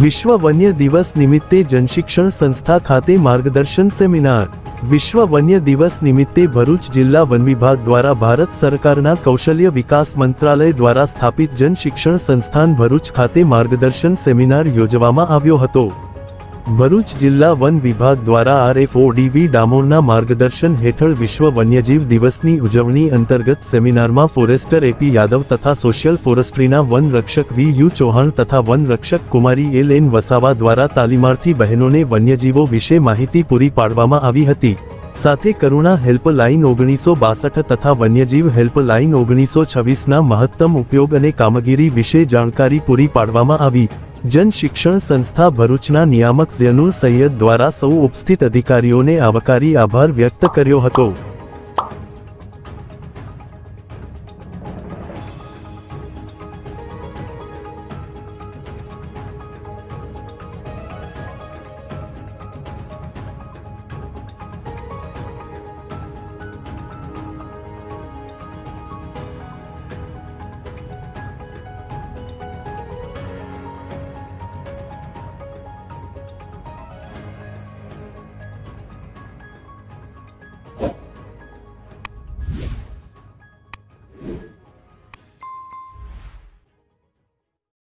વિશ્વ વન્ય દિવસ નિમિત્તે જનશિક્ષણ સંસ્થા ખાતે માર્ગદર્શન સેમિનાર। વિશ્વ વન્ય દિવસ નિમિત્તે ભરૂચ જિલ્લા વન વિભાગ દ્વારા ભારત સરકારના કૌશલ્ય વિકાસ મંત્રાલય દ્વારા સ્થાપિત જન શિક્ષણ સંસ્થાન ભરૂચ ખાતે માર્ગદર્શન સેમિનાર યોજવામાં આવ્યો હતો। ભરૂચ જિલ્લા વન વિભાગ દ્વારા RFODV ડામોરના માર્ગદર્શન હેઠળ વિશ્વ વન્યજીવ દિવસની ઉજવણી અંતર્ગત સેમિનારમાં ફોરેસ્ટર AP યાદવ તથા સોશિયલ ફોરેસ્ટ્રીના વન રક્ષક VU ચૌહાણ તથા વન રક્ષક કુમારી LN વસાવા દ્વારા તાલીમાર્થી બહેનોને વન્યજીવો વિશે માહિતી પૂરી પાડવામાં આવી હતી। સાથે કરુણા હેલ્પલાઇન 1962 તથા વન્યજીવ હેલ્પલાઇન 1926ના મહત્તમ ઉપયોગ અને કામગીરી વિશે જાણકારી પૂરી પાડવામાં આવી। જન શિક્ષણ સંસ્થા ભરૂચના નિયામક ઝૈનુલ સૈયદ દ્વારા સૌ ઉપસ્થિત અધિકારીઓને આવકારી આભાર વ્યક્ત કર્યો હતો।